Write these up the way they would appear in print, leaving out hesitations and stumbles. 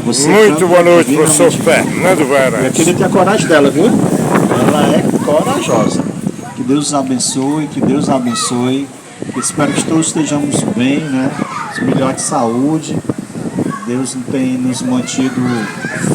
Você Muito boa noite, divinamente professor Fernando Vera. E acredite a coragem dela, viu? Ela é corajosa. Que Deus os abençoe, que Deus a abençoe. Eu espero que todos estejamos bem, né? Os melhores de saúde. Deus tem nos mantido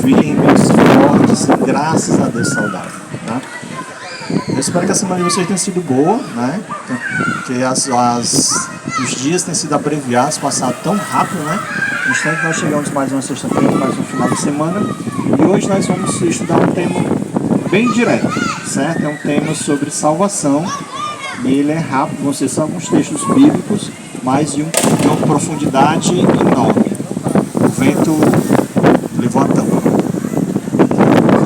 firmes, fortes e graças a Deus saudável, tá? Eu espero que a semana de vocês tenha sido boa, né? Que os dias têm sido abreviados, passado tão rápido, né? No instante nós chegamos mais uma sexta-feira, mais um final de semana. E hoje nós vamos estudar um tema bem direto, certo? É um tema sobre salvação. E ele é rápido, vão ser só alguns textos bíblicos, mas de uma profundidade enorme. O vento levou a tampa.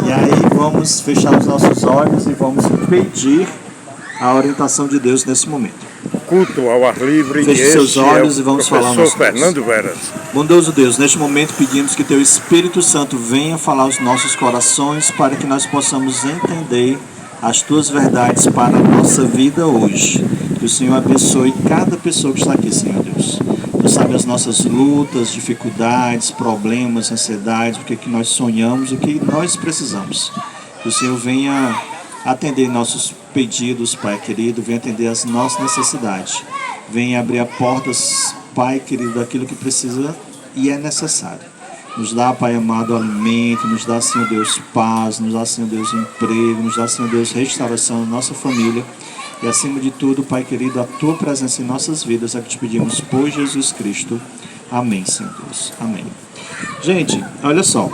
E aí vamos fechar os nossos olhos e vamos pedir a orientação de Deus nesse momento. Culto ao ar livre. Feche seus olhos e vamos falar ao nosso professor Fernando Veras. Bondoso Deus, neste momento pedimos que Teu Espírito Santo venha falar aos nossos corações para que nós possamos entender as Tuas verdades para a nossa vida hoje. Que o Senhor abençoe cada pessoa que está aqui, Senhor Deus. Tu sabe as nossas lutas, dificuldades, problemas, ansiedades, o que nós sonhamos, o que nós precisamos. Que o Senhor venha atender nossos pedidos, Pai querido, venha atender as nossas necessidades. Venha abrir as portas, Pai querido, daquilo que precisa e é necessário. Nos dá, Pai amado, alimento, nos dá, Senhor Deus, paz, nos dá, Senhor Deus, emprego, nos dá, Senhor Deus, restauração na nossa família. E acima de tudo, Pai querido, a Tua presença em nossas vidas é que te pedimos por Jesus Cristo. Amém, Senhor Deus. Amém. Gente, olha só.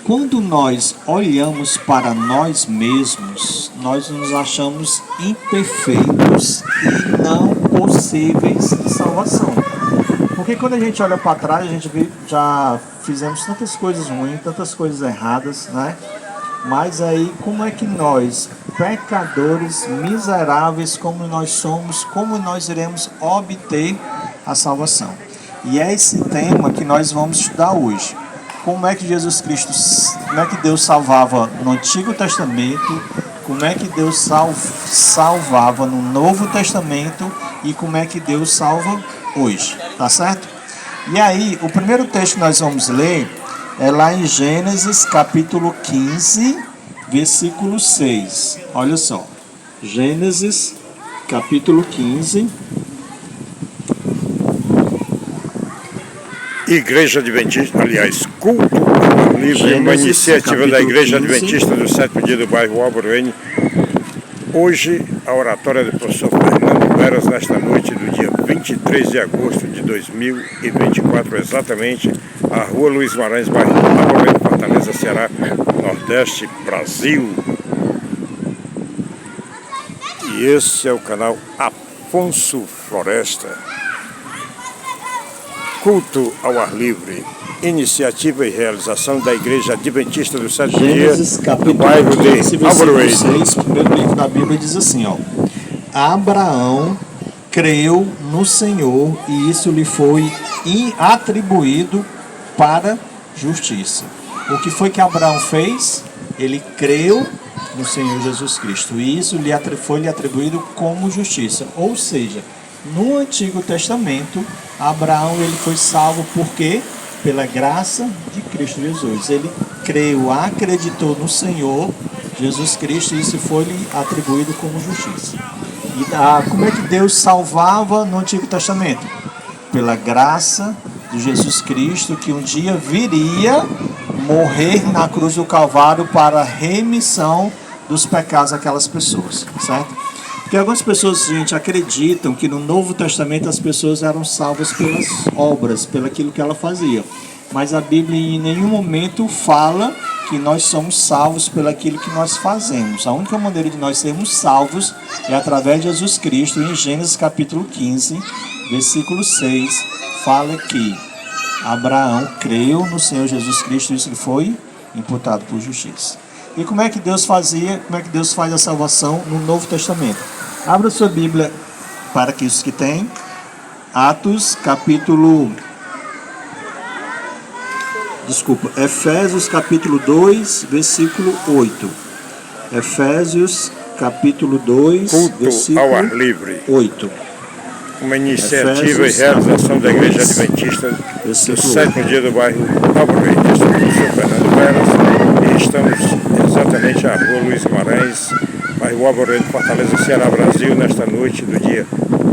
Quando nós olhamos para nós mesmos, nós nos achamos imperfeitos e não possíveis de salvação. Porque quando a gente olha para trás, a gente vê, já fizemos tantas coisas ruins, tantas coisas erradas, né? Mas aí, como é que nós, pecadores miseráveis como nós somos, como nós iremos obter a salvação? E é esse tema que nós vamos estudar hoje. Como é que Jesus Cristo, como é que Deus salvava no Antigo Testamento, como é que Deus salvava no Novo Testamento e como é que Deus salva hoje, tá certo? E aí, o primeiro texto que nós vamos ler é lá em Gênesis capítulo 15, versículo 6. Olha só, Gênesis capítulo 15. Igreja Adventista, aliás, culto ao ar livre, uma iniciativa da Igreja 15. Adventista do Sétimo Dia do bairro Álvaro N. Hoje, a oratória do professor Fernando Veras, nesta noite do dia 23 de agosto de 2024, exatamente, a rua Luiz Maranhão, bairro Álvaro N, Fortaleza, Ceará, Nordeste, Brasil. E esse é o canal Afonso Floresta. Culto ao ar livre, iniciativa e realização da Igreja Adventista do Sétimo Dia, do bairro de Álvaro N. O primeiro livro da Bíblia diz assim, ó: Abraão creu no Senhor e isso lhe foi atribuído para justiça. O que foi que Abraão fez? Ele creu no Senhor Jesus Cristo e isso foi lhe atribuído como justiça. Ou seja, no Antigo Testamento, Abraão ele foi salvo por quê? Pela graça de Cristo Jesus. Ele creu, acreditou no Senhor Jesus Cristo e isso foi lhe atribuído como justiça. E como é que Deus salvava no Antigo Testamento? Pela graça de Jesus Cristo, que um dia viria morrer na cruz do Calvário para a remissão dos pecados daquelas pessoas, certo? Porque algumas pessoas, gente, acreditam que no Novo Testamento as pessoas eram salvas pelas obras, pelo aquilo que ela fazia. Mas a Bíblia em nenhum momento fala que nós somos salvos pelo aquilo que nós fazemos. A única maneira de nós sermos salvos é através de Jesus Cristo. Em Gênesis capítulo 15, versículo 6, fala que Abraão creu no Senhor Jesus Cristo e isso lhe foi imputado por justiça. E como é que Deus fazia, como é que Deus faz a salvação no Novo Testamento? Abra sua Bíblia para aqueles que têm. Efésios capítulo 2, versículo 8. Efésios capítulo 2, Culto versículo ao ar livre. 8. uma iniciativa e realização da Igreja Adventista do sétimo dia do bairro Alvorene. Eu sou o professor Fernando Veras e estamos exatamente à rua Luiz Guimarães, bairro Alvorene, Fortaleza, Ceará, Brasil, nesta noite do dia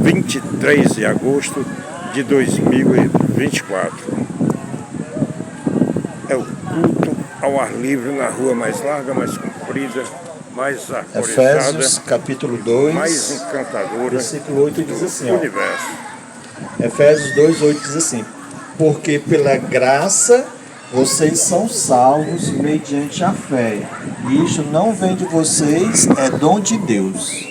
23 de agosto de 2024. É o culto ao ar livre na rua mais larga, mais comprida, mais arborizada, Efésios capítulo 2, mais encantadora, versículo 8 diz assim, ó. universo. Efésios 2, 8 diz assim: porque pela graça vocês são salvos mediante a fé. E isto não vem de vocês, é dom de Deus.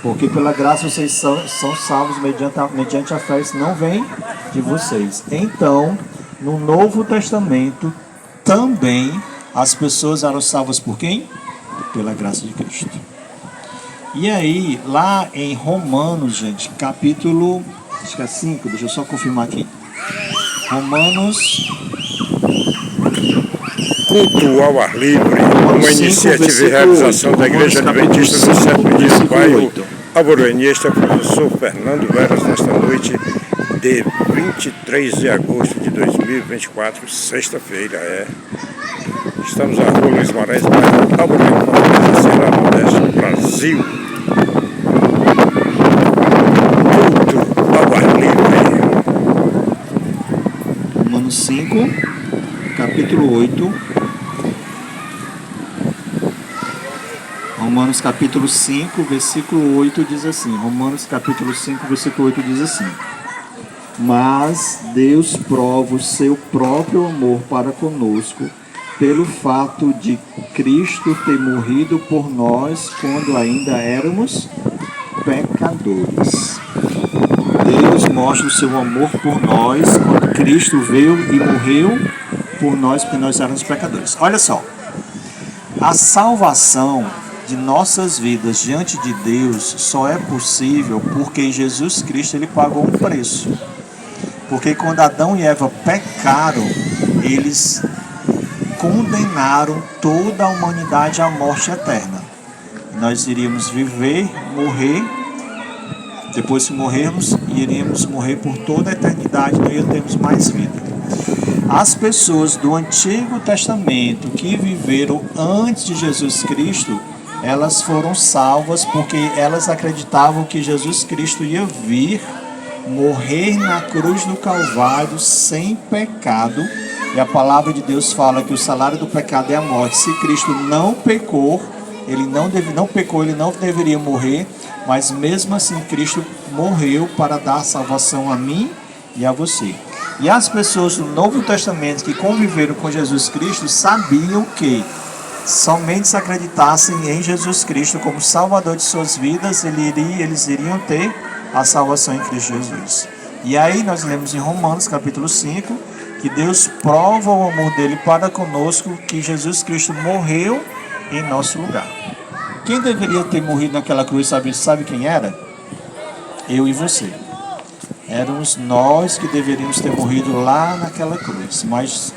Porque pela graça vocês são salvos mediante a fé, isso não vem de vocês. Então, no Novo Testamento, também as pessoas eram salvas por quem? Pela graça de Cristo. E aí, lá em Romanos, gente, capítulo, acho que é 5, deixa eu só confirmar aqui. Romanos, Culto ao ar livre, uma iniciativa e realização da Igreja Adventista do sétimo dia do bairro Alvorene. Este é o professor Fernando Veras, nesta noite de 23 de agosto de 2024, sexta-feira. Estamos na rua Luiz Guimarães, bairro Alvorene, Fortaleza, Ceará, Nordeste, Brasil. Culto ao ar livre. Romanos 5, capítulo 8. Romanos capítulo 5, versículo 8 diz assim. Romanos capítulo 5, versículo 8 diz assim: mas Deus prova o seu próprio amor para conosco pelo fato de Cristo ter morrido por nós quando ainda éramos pecadores. Deus mostra o seu amor por nós quando Cristo veio e morreu por nós, porque nós éramos pecadores. Olha só, a salvação de nossas vidas diante de Deus só é possível porque Jesus Cristo ele pagou um preço. Porque quando Adão e Eva pecaram, eles condenaram toda a humanidade à morte eterna. Nós iríamos viver, morrer, depois que morrermos, iríamos morrer por toda a eternidade, não íamos mais vida. As pessoas do Antigo Testamento que viveram antes de Jesus Cristo, elas foram salvas porque elas acreditavam que Jesus Cristo ia vir, morrer na cruz do Calvário sem pecado. E a palavra de Deus fala que o salário do pecado é a morte. Se Cristo não pecou, ele não deveria morrer, mas mesmo assim Cristo morreu para dar salvação a mim e a você. E as pessoas do Novo Testamento que conviveram com Jesus Cristo sabiam que somente se acreditassem em Jesus Cristo como Salvador de suas vidas, eles iriam ter a salvação em Cristo Jesus. E aí nós lemos em Romanos capítulo 5 que Deus prova o amor dele para conosco, que Jesus Cristo morreu em nosso lugar. Quem deveria ter morrido naquela cruz, sabe quem era? Eu e você. Éramos nós que deveríamos ter morrido lá naquela cruz. Mas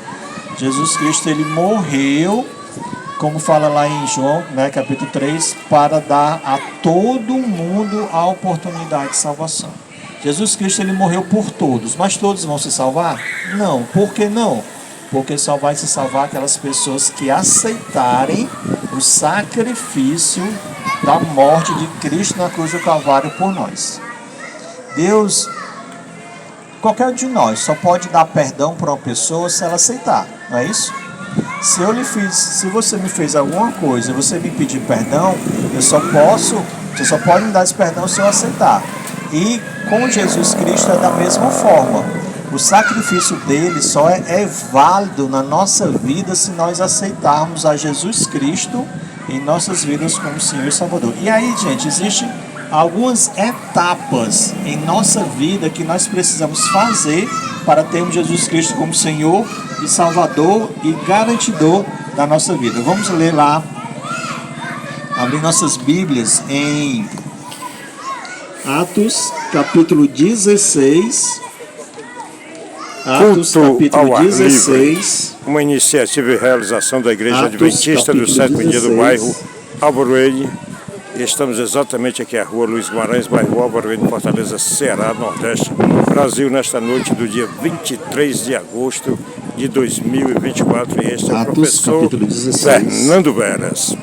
Jesus Cristo, ele morreu, como fala lá em João, capítulo 3, para dar a todo mundo a oportunidade de salvação. Jesus Cristo, ele morreu por todos, mas todos vão se salvar? Não. Por que não? Porque só vai se salvar aquelas pessoas que aceitarem o sacrifício da morte de Cristo na cruz do Calvário por nós. Deus, qualquer um de nós, só pode dar perdão para uma pessoa se ela aceitar, não é isso? Se você me fez alguma coisa e você me pedir perdão, você só pode me dar esse perdão se eu aceitar. E com Jesus Cristo é da mesma forma. O sacrifício dele só é válido na nossa vida se nós aceitarmos a Jesus Cristo em nossas vidas como Senhor e Salvador. E aí, gente, existem algumas etapas em nossa vida que nós precisamos fazer para termos Jesus Cristo como Senhor e Salvador e garantidor da nossa vida. Vamos ler lá, abrir nossas Bíblias em Atos capítulo 16. Atos capítulo 16. Uma iniciativa e realização da Igreja Adventista do sétimo dia do bairro Alvorene, Estamos exatamente aqui à rua Luiz Guimarães, bairro Álvaro, em Fortaleza, Ceará, Nordeste, Brasil, nesta noite do dia 23 de agosto de 2024. E este é o professor capítulo 16. Fernando Veras.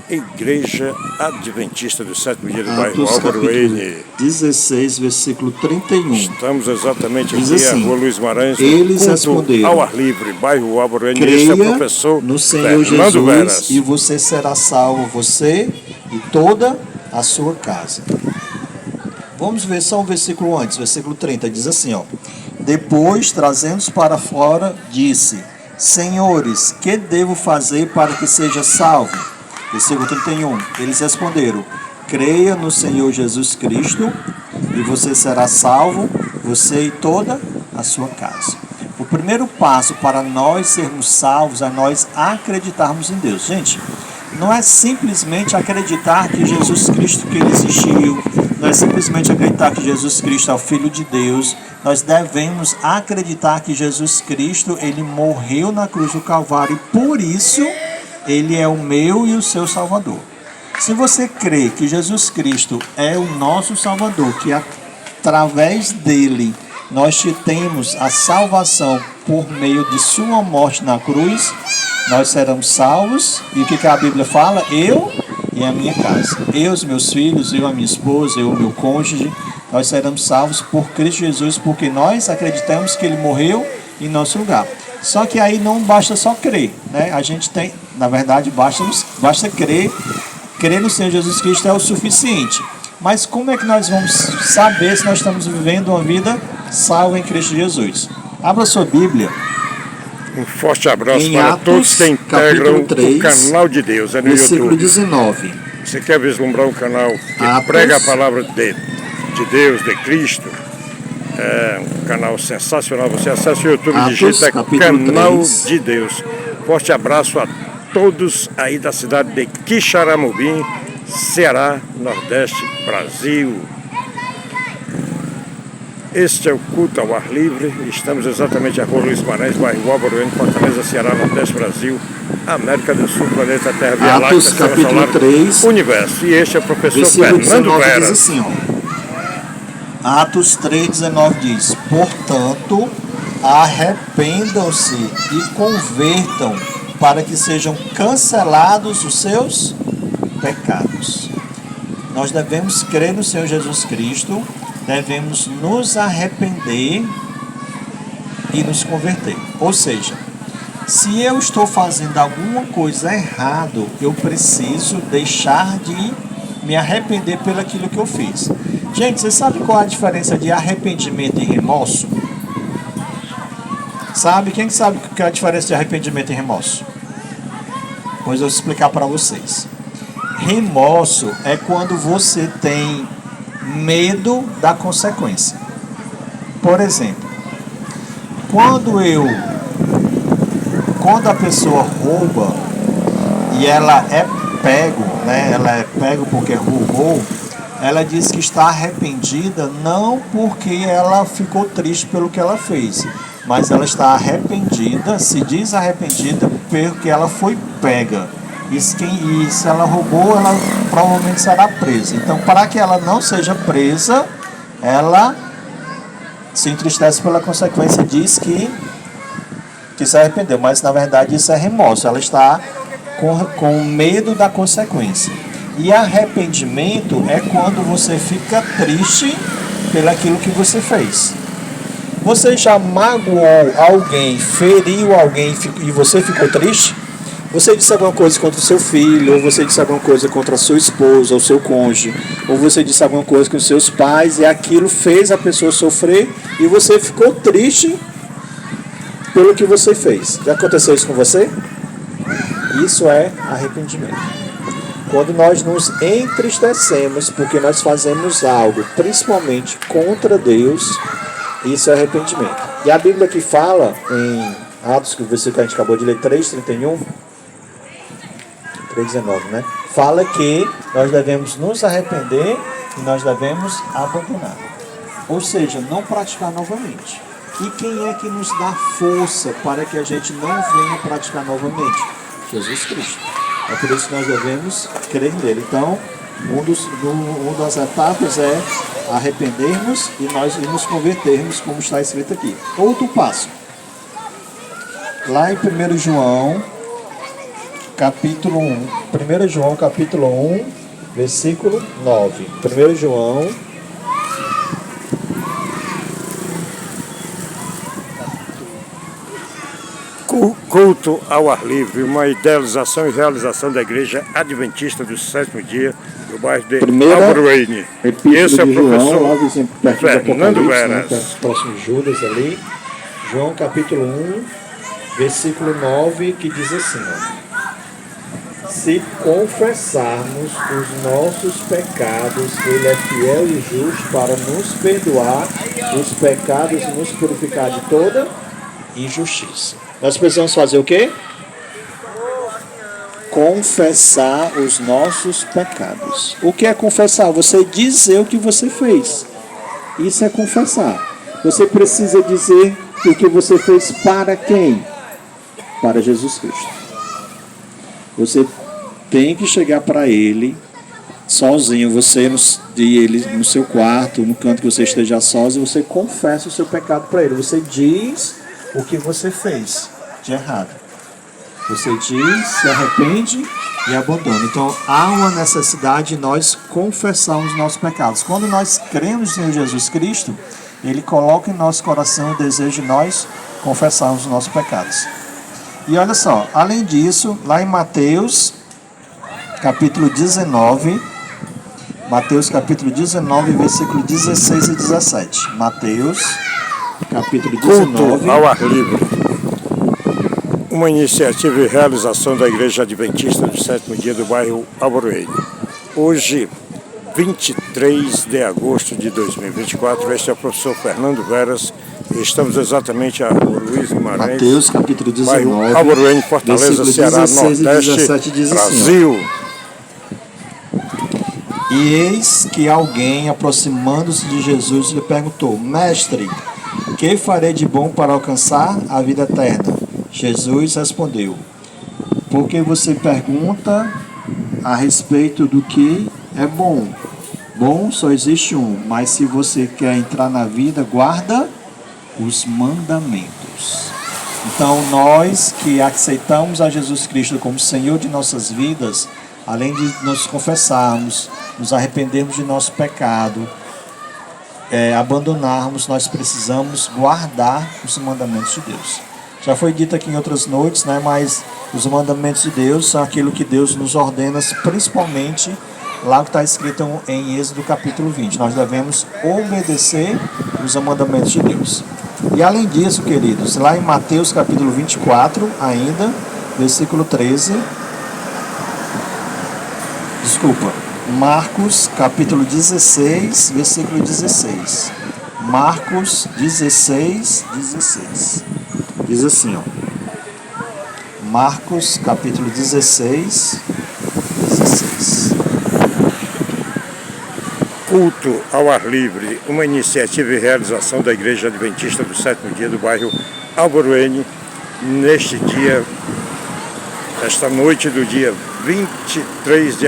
Igreja Adventista do Sétimo Dia do bairro Álvaro N. 16, versículo 31. Estamos exatamente Diz aqui assim, à rua Luiz Guimarães, eles responderam, ao ar livre, bairro Álvaro N. creia Este é o professor no Senhor Fernando Jesus Veras. e você será salvo, você e toda a sua casa. Vamos ver só um versículo antes, versículo 30, diz assim, ó. Depois, trazendo-os para fora, disse, Senhores, que devo fazer para que seja salvo? Versículo 31, eles responderam, creia no Senhor Jesus Cristo e você será salvo, você e toda a sua casa. O primeiro passo para nós sermos salvos é nós acreditarmos em Deus. Gente, não é simplesmente acreditar que Jesus Cristo que ele existiu, não é simplesmente acreditar que Jesus Cristo é o Filho de Deus. Nós devemos acreditar que Jesus Cristo ele morreu na cruz do Calvário e por isso ele é o meu e o seu Salvador. Se você crê que Jesus Cristo é o nosso Salvador, que através dele nós temos a salvação por meio de sua morte na cruz, nós seremos salvos. E o que a Bíblia fala? Eu e a minha casa. Eu, os meus filhos, eu, a minha esposa, eu, o meu cônjuge, nós seremos salvos por Cristo Jesus, porque nós acreditamos que ele morreu em nosso lugar. Só que aí não basta só crer, né? A gente tem, na verdade, basta crer no Senhor Jesus Cristo é o suficiente. Mas como é que nós vamos saber se nós estamos vivendo uma vida salva em Cristo Jesus? Abra sua Bíblia. Um forte abraço em para Atos, todos que integram 3, o canal de Deus, é no versículo YouTube. 19. Você quer vislumbrar um canal que Atos, prega a palavra de Deus, de Cristo? É um canal sensacional. Você acessa o YouTube e digita Canal 3. de Deus. Forte abraço a todos aí da cidade de Quixaramubim, Ceará, Nordeste, Brasil. Este é o culto ao ar livre. Estamos exatamente à rua Luiz Guimarães, bairro Álvaro N, Fortaleza, Ceará, Nordeste, Brasil, América do Sul, planeta Terra, Via Láctea, Atos, capítulo 3, Universo. E este é o professor versículo Fernando 19 Veras. diz assim, ó. Atos 3,19 diz, portanto, arrependam-se e convertam para que sejam cancelados os seus pecados. Nós devemos crer no Senhor Jesus Cristo, devemos nos arrepender e nos converter. Ou seja, se eu estou fazendo alguma coisa errada, eu preciso deixar de me arrepender pelo aquilo que eu fiz. Gente, você sabe qual é a diferença de arrependimento e remorso? Sabe? Quem sabe qual é a diferença de arrependimento e remorso? Pois eu vou explicar para vocês. Remorso é quando você tem medo da consequência. Por exemplo, quando a pessoa rouba e ela é pego, né? Ela é pego porque roubou. Ela diz que está arrependida não porque ela ficou triste pelo que ela fez, mas ela está arrependida, se diz arrependida porque ela foi pega. E se ela roubou, ela provavelmente será presa. Então, para que ela não seja presa, ela se entristece pela consequência, diz que se arrependeu, mas na verdade isso é remorso. Ela está com medo da consequência. E arrependimento é quando você fica triste pelaquilo que você fez. Você já magoou alguém, feriu alguém e você ficou triste? Você disse alguma coisa contra o seu filho, ou você disse alguma coisa contra a sua esposa, ou seu cônjuge, ou você disse alguma coisa com os seus pais e aquilo fez a pessoa sofrer e você ficou triste pelo que você fez. Já aconteceu isso com você? Isso é arrependimento. Quando nós nos entristecemos porque nós fazemos algo, principalmente contra Deus, isso é arrependimento. E a Bíblia que fala em Atos, que o versículo que a gente acabou de ler, 3:31, 3:19, né? Fala que nós devemos nos arrepender e nós devemos abandonar. Ou seja, não praticar novamente. E quem é que nos dá força para que a gente não venha praticar novamente? Jesus Cristo. É por isso que nós devemos crer nele. Então, uma das etapas é arrependermos e nós nos convertermos, como está escrito aqui. Outro passo. Lá em 1 João, capítulo 1. 1 João, capítulo 1, versículo 9. 1 João, culto ao ar livre, uma idealização e realização da Igreja Adventista do Sétimo Dia, do bairro de Albuquerque. Esse é o professor Fernando Veras. Próximo Judas ali, João capítulo 1, versículo 9, que diz assim, ó: se confessarmos os nossos pecados, Ele é fiel e justo para nos perdoar os pecados e nos purificar de toda injustiça. Nós precisamos fazer o quê? Confessar os nossos pecados. O que é confessar? Você dizer o que você fez. Isso é confessar. Você precisa dizer o que você fez para quem? Para Jesus Cristo. Você tem que chegar para Ele sozinho, você e Ele no seu quarto, no canto que você esteja sós, e você confessa o seu pecado para Ele. Você diz o que você fez de errado. Você diz, se arrepende e abandona. Então há uma necessidade de nós confessarmos os nossos pecados. Quando nós cremos em Jesus Cristo, Ele coloca em nosso coração o desejo de nós confessarmos os nossos pecados. E olha só, além disso, lá em Mateus capítulo 19, Mateus capítulo 19, versículo 16 e 17. Mateus capítulo 19. Culto ao ar livre. Uma iniciativa e realização da Igreja Adventista do Sétimo Dia do bairro Albuquerque. Hoje, 23 de agosto de 2024, este é o professor Fernando Veras. Estamos exatamente a Rua Luiz Guimarães, Mateus capítulo 19, bairro Albuquerque, Fortaleza, Ceará, 16 e Nordeste, 17 diz Brasil. Assim, e eis que alguém, aproximando-se de Jesus, lhe perguntou: Mestre, que farei de bom para alcançar a vida eterna? Jesus respondeu: porque você pergunta a respeito do que é bom? Bom só existe um, mas se você quer entrar na vida, guarda os mandamentos. Então nós que aceitamos a Jesus Cristo como Senhor de nossas vidas, além de nos confessarmos, nos arrependermos de nosso pecado, abandonarmos, nós precisamos guardar os mandamentos de Deus. Já foi dito aqui em outras noites, né, mas os mandamentos de Deus são aquilo que Deus nos ordena, principalmente lá que está escrito em Êxodo capítulo 20. Nós devemos obedecer os mandamentos de Deus. E além disso, queridos, lá em Mateus capítulo 24, ainda, versículo 13, Marcos capítulo 16, versículo 16. Marcos 16, 16. Diz assim, ó. Marcos capítulo 16, 16. Culto ao ar livre, uma iniciativa e realização da Igreja Adventista do Sétimo Dia do bairro Albuquerque, neste dia, esta noite do dia 23 de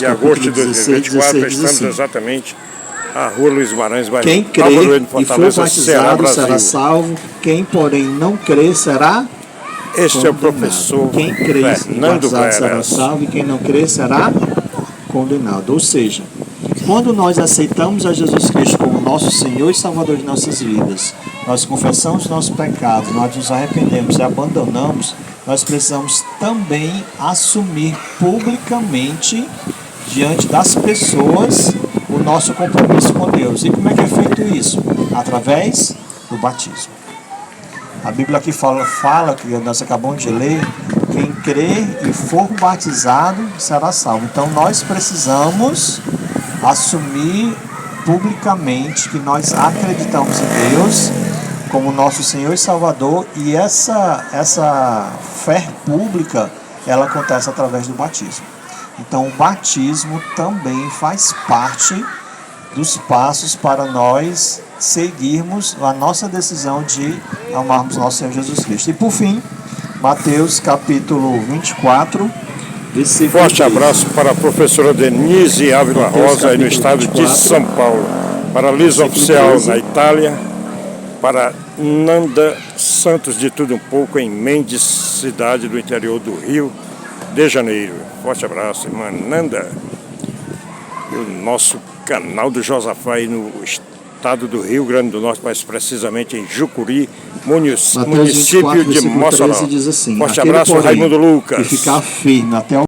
agosto de 2024, estamos exatamente à Rua Luiz Guimarães, bairro Quem crê Albuquerque, e for Fortaleza, Ceará, batizado será Brasil. salvo, quem porém não crê será Este é o condenado. professor Quem crê e Fernando batizado será Veras. salvo, e quem não crê será condenado. Ou seja, quando nós aceitamos a Jesus Cristo como nosso Senhor e Salvador de nossas vidas, nós confessamos nossos pecados, nós nos arrependemos e abandonamos, nós precisamos também assumir publicamente, diante das pessoas, o nosso compromisso com Deus. E como é que é feito isso? Através do batismo. A Bíblia aqui fala que nós acabamos de ler, quem crê e for batizado será salvo. Então nós precisamos assumir publicamente que nós acreditamos em Deus como nosso Senhor e Salvador, e essa fé pública, ela acontece através do batismo. Então o batismo também faz parte dos passos para nós seguirmos a nossa decisão de amarmos nosso Senhor Jesus Cristo. E por fim, Mateus capítulo 24, versículo Forte 13. abraço para a professora Denise Ávila Rosa, aí no estado de São Paulo. Para a Lisa Oficial, na Itália. Para Nanda Santos de Tudo Um Pouco, em Mendes, cidade do interior do Rio de Janeiro. Forte abraço, irmã Nanda. E o nosso canal do Josafá aí no estado do Rio Grande do Norte, mais precisamente em Jucuri, município 24, de Mossoró. Diz assim, forte abraço, porém, Raimundo Lucas. E ficar firme até o